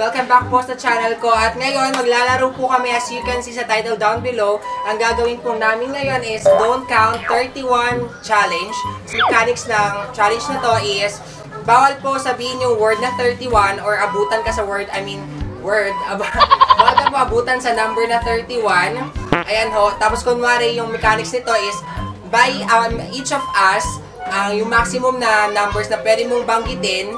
Welcome back po sa channel ko. At ngayon, maglalaro po kami as you can see sa title down below. Ang gagawin po namin ngayon is Don't Count 31 Challenge. So, mechanics ng challenge na to is bawal po sabihin yung word na 31 or abutan ka sa word, bawal ka po abutan sa number na 31. Ayan ho. Tapos kunwari yung mechanics nito is by each of us, yung maximum na numbers na pwede mong banggitin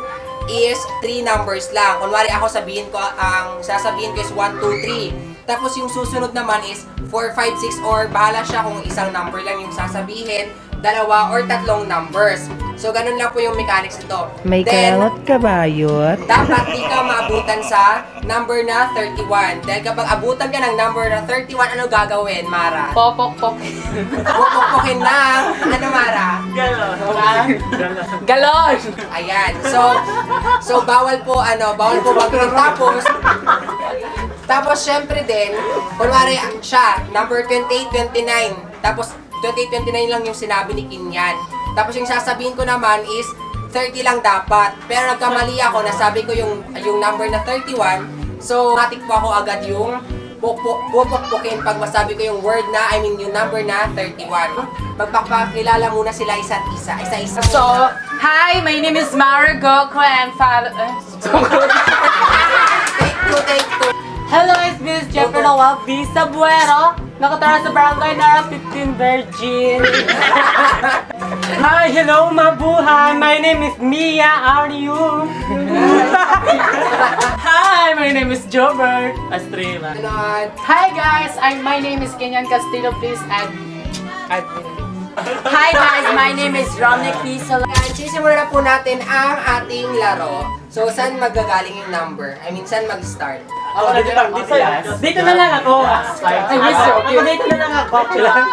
is 3 numbers lang. Kunwari ako sabihin ko, ang sasabihin ko is 1, 2, 3. Tapos yung susunod naman is 4, 5, 6 or bahala siya kung isang number lang yung sasabihin, 2 or 3 numbers. So ganun lang po yung mechanics nito. May karot ka ba, Yot? Dapat di ka maabutan sa number na 31. Dahil kapag abutan ka ng number na 31, ano gagawin, Mara? Popok-pok. Pupukpukin na. Ano, Mara? Galon! Ayan. So bawal po banggitin. Tapos syempre din, kunwari siya, number 28, 29. Tapos 28, 29 lang yung sinabi ni Kinyan. Tapos yung sasabihin ko naman is 30 lang dapat. Pero nagkamali ako, nasabi ko yung number na 31. So, matik po ako agad yung pupukpukin pag masabi ko yung word na, yung number na 31. Magpapakilala muna sila isa't isa. Isa-isa. So, hi, my name is Marigo and father. Take two. Hello, it's Miss Jeffrey Noel B. Sabuero. Nakatara sa barangay na 15 Virgin. Hi, hello, mabuhay. My name is Mia. How are you? Hi, my name is Jobert Estrella. Sunod. Hi guys, my name is Kenyan Castillo. Please add. Hi guys, my name is Romnick Pisola. Ayan, sisimulan na po natin ang ating laro. So, saan magagaling yung number? Saan mag-start? Dito na lang ako. I miss you. Ako dito na lang ako. Kailan?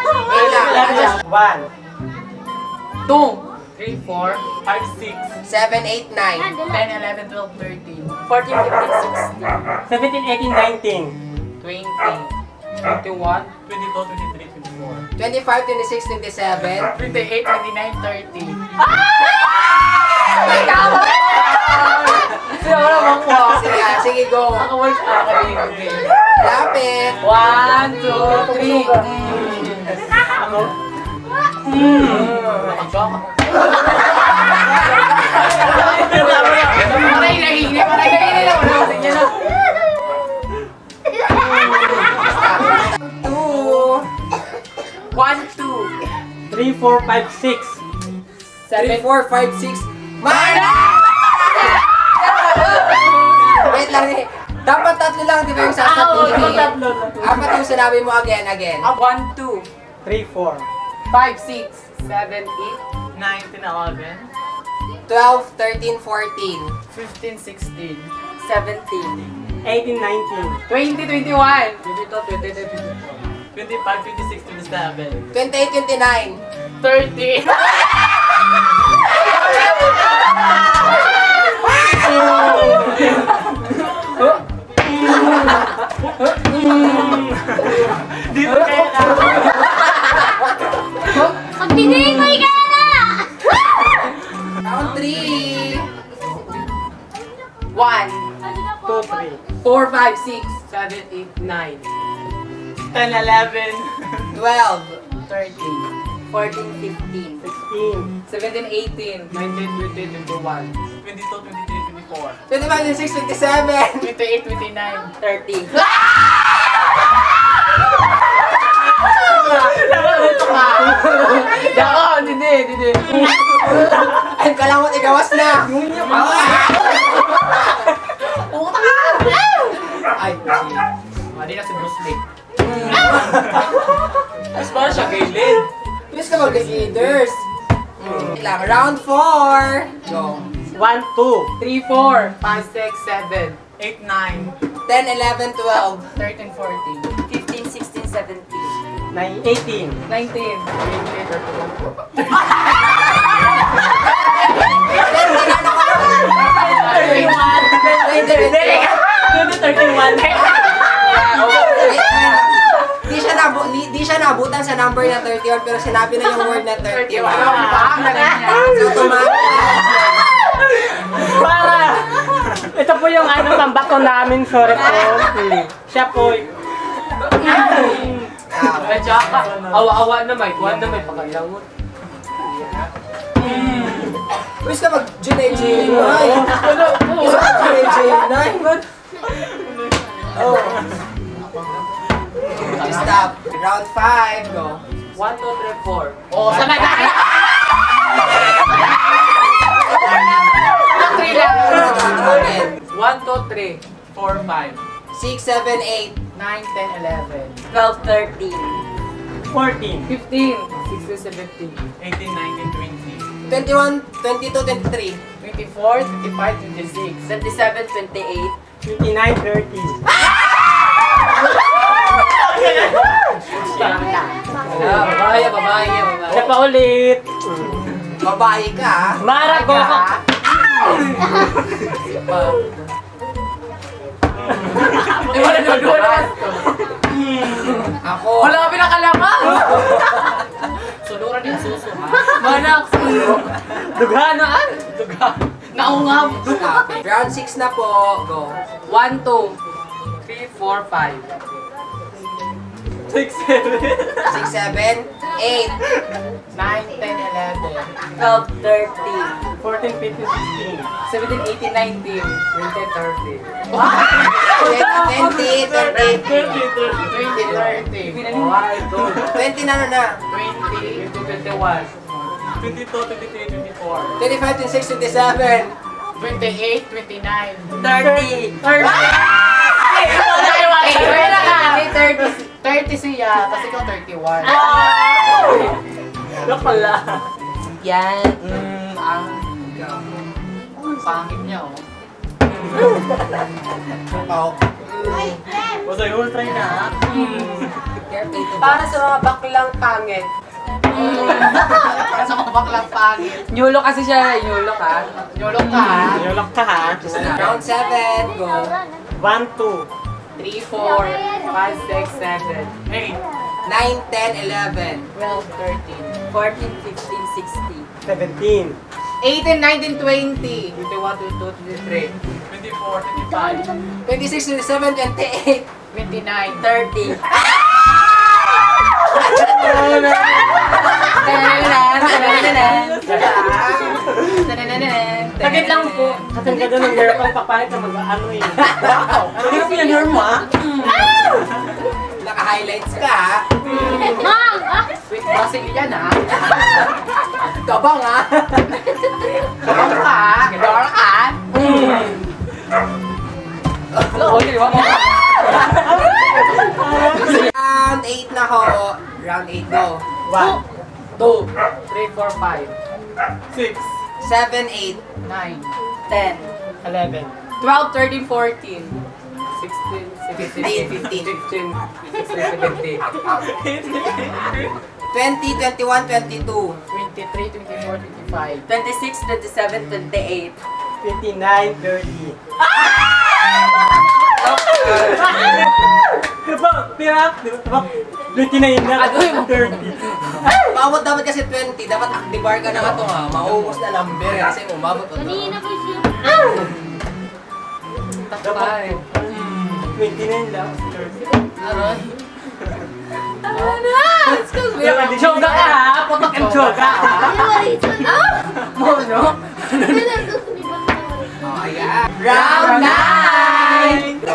1, 2, 3, 4, 5, 6, 7, 8, 9. 10, 11, 12, 13, 14, 15, 16, 17, 18, 19. 20, 21, 22, 23, 24, 25, 26, 27. 28, 29, 30. Sige, go. Lapit. 1, 2, 3, 4, 5, 6. 3, 4, 5, 6. Mara! Wait lang eh. Dapat 3 lang, di ba yung sasabihin? Apat yung sinabi mo again. 1, 2, 3, 4. 5, 6, 7, 8, 9, 10, 11, 12, 13, 14. 15, 16, 17, 18, 19. 20, 21, 22, 23, 24, 25, 26, 27, 28, 29. 30. Dito kayo na. Magbigay mo ka na! Round 3. 1, 2, 3. 4, 5, 6, 7, 8, 9, 10, 11. 12. 13, 14, 15, 16. 17, 18, 19, 20, 21, 22, 23, 24, 25, 26, 27. 28, 29, 30. Dako, hindi. Ay, kalangot, igawas na. Ay, hindi na si Bruce Lee. Mas parang siya gilid. Please ka mag-leaders. Round 4. Go. 1, 2. 3, 4, 5, 6, 7, 8, 9, 10, 11, 12. 13, 14, 15, 16, 17. 18. 19, Di siya nabutan sa number na 31 pero sinabi na yung word na 31. So, Para! Ito po yung ano, pambato namin, sorry po. Siya po. Ay, tsaka, awa-awa na may, kuhan na may pakalangon. Wish ka mag-Junay-Junay. Wish ka mag-Junay-Junay. Oh. Stop. Round 5, go. 1, 2, 3, 4. Oh, sabay na! 3 lang. 1, 2, 3, 4, 5, 6, 7, 8. 9, 10, 11. 12, 13. 14. 15, 16, 17. 18, 19, 21, 22, 23. 20. 24, 25, 26. 27, 28. 29, 30. Babae, babae. Siya pa ulit. Babae ka, ah. Mara ko. Wala naman. Ako. Wala ka pinakalaman. Suluran din suso, ha? Manak, Dughanaan. naungam. Stop. Round 6 na po, go. 1, 2, 3, 4, 5. 6, 7. 6, 7, 8. 9, 10, 11. 12, 13. 14, 15, 16. 17, 18, 19, 20, 30. 20, 30. 20, 30. 20 na ano na. 20. 21. 22, 23, 24. 25, 26, 27. 28, 29. 30. 30 siya, kasi ikaw 31. Ano pala? Yan. Ang pangit niya, oh. Oh. Usay-usay na. Para sa mga baklang pangit. Sa mga baklang pangit. Nyulo kasi siya, nyulo ka. Nyulong ka, ha? Yolok ka ha. Round 7, go. 1, 2. 3, 4, 5, 6, 7, 8. 9, 10, 11. 12, 13. 14, 15, 16. 17. 18, 19, 20. 21, 22, 23. 24, 25. 26, 27, 28. 29. 30. Sakit lang po. Kasi ang ganda ng hair ko, papalit na mag-ano eh. Wow! Ano yung pinag-hair mo ah? Naka-highlights ka, ha? Sweet bossing yan, ha? Kabang, ha? Kabang ka, ha? Kabang ka. Round 8 na ho. Round 8, go. 1, 2, 3, 4, 5. 6, 7, 8. 9. 10. 11. 12, 13, 14. 16, 17, 15. 15, 16, 17. 20, 21, 22. 23, 24, 25. 26, 27, 28. 29, 30. Diba? Diba? 29 na. 30. Maabot dapat kasi 20. Dapat activar ka na nga ito, ha? Maubos na number. Kasi umabot ito. Dapat 29 lang. 30. Choga ka ha? Putok ang choga ha? Mono? Oh, ayan. Round 9! Go.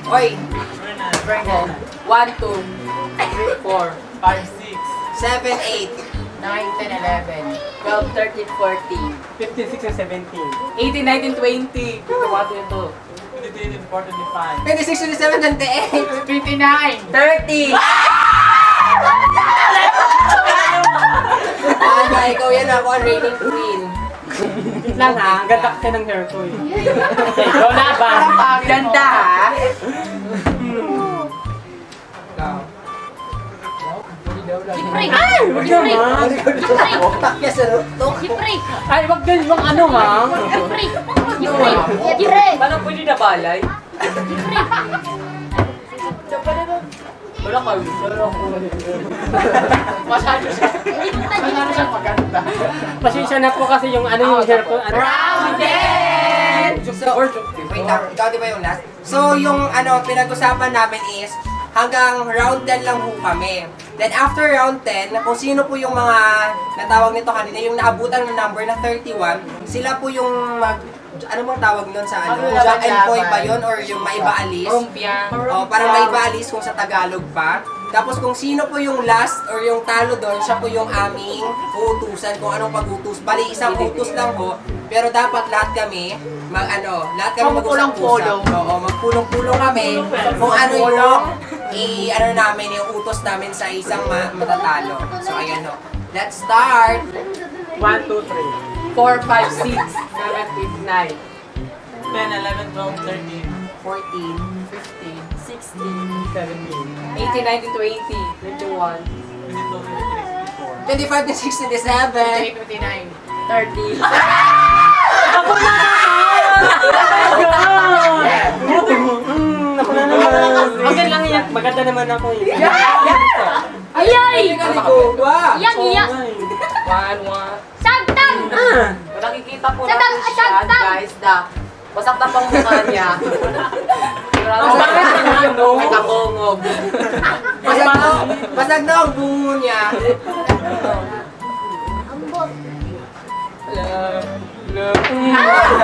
Oy, 1, 2, 3, 4, 5, 6. 7, 8. 9, 10, 11. 12, 13, 14. 15, 16, 17. 18, 19, 20. 21, 22. 23, 24, 25. 26, 27, 28. 29. 30. Ah, ikaw yan, ako ang reigning queen. Wait lang ha, ang ganda kasi ng hair ko eh. Ikaw na ba? Ganda ha? Huwag naman. Utak niya sa rutok. Ay, wag ganyan bang ano ha? Paano pwede na balay? Wala kayo. Masyado siyang maganda. Pasensya na po kasi yung ano yung hair ko. Ano? Round 10! Wait lang, ikaw di ba yung last? So, yung pinag-usapan namin is, hanggang round 10 lang po kami. Then after round 10, kung sino po yung mga natawag nito kanina, yung naabutan ng number na 31, sila po yung ano bang tawag nun sa Jack and Poy ba yun? Or yung maibaalis? Parang maibaalis kung sa Tagalog pa. Tapos kung sino po yung last or yung talo doon, siya po yung aming uutusan kung anong pag-utos. Bali, isang utos lang po. Pero dapat lahat kami, lahat kami mag-usap-usap. Oo, magpulong-pulong kami kung ano yung namin, yung utos namin sa isang matatalo. So, ayan o. Let's start! 1, 2, 3. 4, 5, 6, 7, 8, 9. 10, 11, 12, 13, 14. 15, 16, 17. 18, 19, 20, 21, 22, 23, 25 to 67. 29. 30. Ako na naman! Okay lang yan. Maganda naman ako eh. Ayay! Yan, yan! 1, 1. Sagtang! Nakikita po natin siya, guys, wasak na pang mukha niya. May kabongog. Basag na ang bungo niya.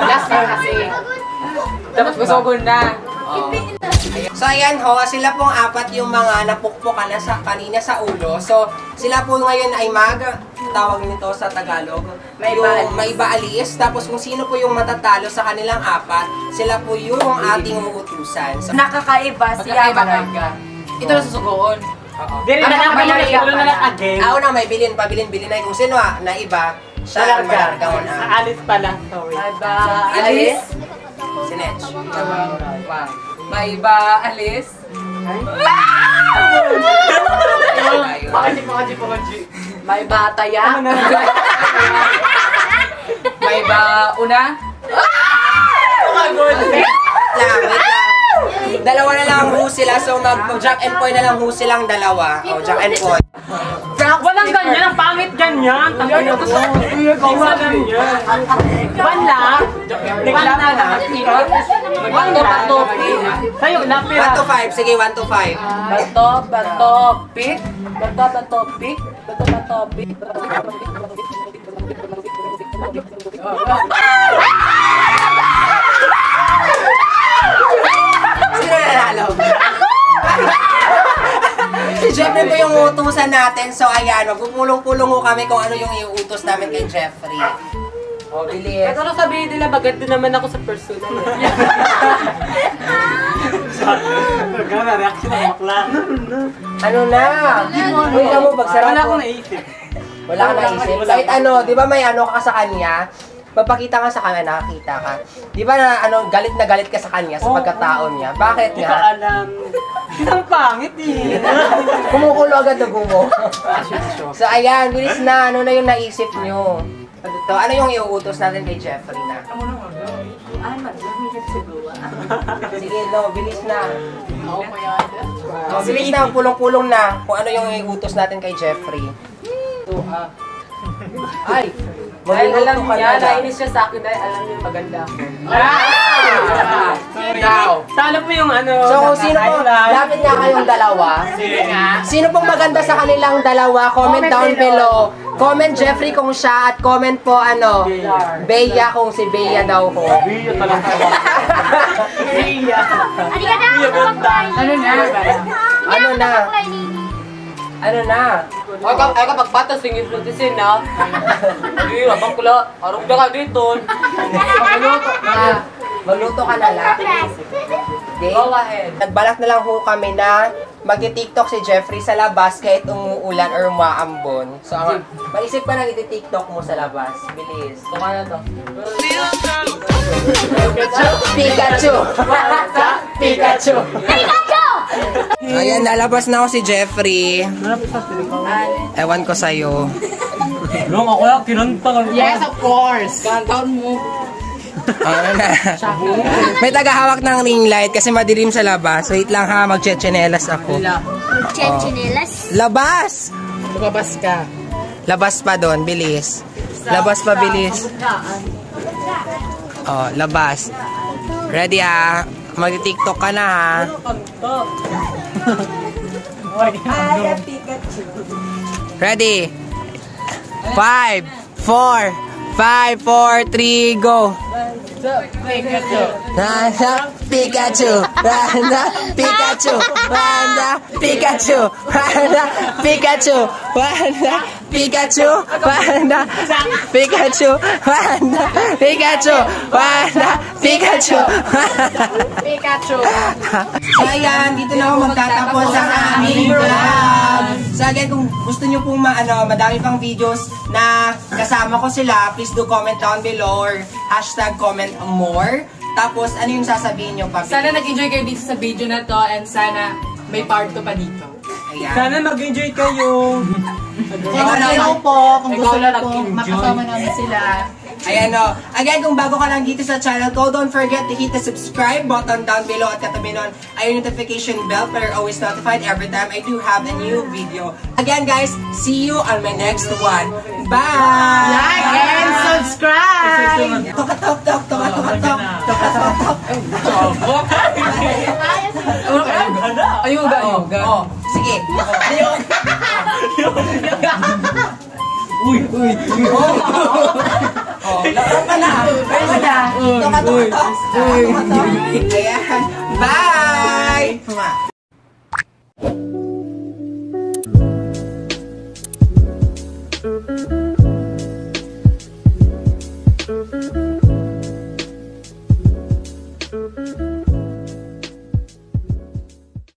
Last na kasi. Dapat gusogon na. So ayan ho, sila pong apat yung mga napukpukan na kanina sa ulo. So sila po ngayon ay tawag nito sa Tagalog, maibaalis. Tapos kung sino po yung matatalo sa kanilang apat, sila po yung ating uutusan. So, Nakakaiba siya. Ito na susugoon. Dili na lang again. Una may bilin na kung sino na iba, siya ang malargaw na. Alis pala. Sorry. Alis? Sinetch. May ba alis? Pakaji. May ba taya? May ba una? Wait lang. Dalawa na lang ho sila, so mag-Jack and Poy na lang ho silang dalawa. Jack and Poy. Walang ganyan. Ang pangit ganyan. Walang ganyan. Wala. Wala na. Sa'yo, lapira. 1 to 5. Sige, 1 to 5. Bato, pik. Bato, pik. Sino nanalo? Si Jeffrey po yung utusan natin. So, ayan, magpupulong-pulong ho kami kung ano yung iuutos namin kay Jeffrey. O, bilis. Ito lang sabihin nila, maganda naman ako sa personal. Gana, reaction ng bakla. Ano na? Uy, mo, bagsara Wala po. akong naisip. Wala ka naisip. Kahit di ba may ka sa kanya? Magpakita ka sa kanya, nakakita ka. Di ba na galit na galit ka sa kanya sa pagkataon niya? Bakit Hindi ko nga? alam. Ang pangit eh. Kumukulo agad na gumo. So ayan, bilis na. Ano na yung naisip nyo? Ano yung iuutos natin kay Jeffrey na? Sige, bilis na. Bilis na, pulong-pulong na. Kung ano yung iuutos natin kay Jeffrey. Ay! Alam niya, nainis siya sa akin dahil alam niya maganda ako. Talo po yung So kung sino po, lapit nga kayong dalawa. Sino pong maganda sa kanilang dalawa, comment down below. Comment Jeffrey kung siya at comment po Bea kung si Bea daw ko. Bea talaga. Bea. Ano na? Ay kapag patas, singin flutisin na. Hindi, abang kula. Arog na ka dito. Magluto ka na lang. Go ahead. Nagbalak na lang ho kami na mag-tiktok si Jeffrey sa labas kahit umuulan or umaambon. So, maisip ka na i-tiktok mo sa labas. Bilis. Ito ka na to. Pikachu! Pikachu! Ayan, nalabas na ako si Jeffrey. Ewan ko sa'yo. Long, ako lang, kinanta ka. Yes, of course. Countdown mo. Ano na? May tagahawak ng ring light kasi madilim sa labas. Wait lang ha, magche-chinelas ako. Chinelas? Labas! Lumabas ka. Labas pa doon, bilis. Labas pa, bilis. Oh, labas. Ready ah? Mag-TikTok ka na ha? Ready? 5, 4, 5, 4, 3, go! Randa, Pikachu! Randa, Pikachu! Randa, Pikachu! Randa, Pikachu! Randa, Pikachu! Randa, Pikachu! Randa, Pikachu! Randa, Pikachu! Pikachu. So ayan, dito na ako magtatapos ang aming vlog. So again, kung gusto nyo pong madami pang videos na kasama ko sila, please do comment down below or hashtag comment more. Tapos, ano yung sasabihin nyo, Papi? Sana nag-enjoy kayo dito sa video na to and sana may part 2 pa dito. Ayan. Sana mag-enjoy kayo. Hello po, kung gusto nyo po makasama namin sila. Ayan o. Again, kung bago ka lang dito sa channel ko, don't forget to hit the subscribe button down below at katabi nun ay yung notification bell para you're always notified every time I do have a new video. Again guys, see you on my next one. Bye! Like and subscribe! Tokatok, tok, tokatok, tokatok. Ayuga. Oh, sige. Uy. Oh, laro ka na. Tokatok, tokatok. Ayan. Bye!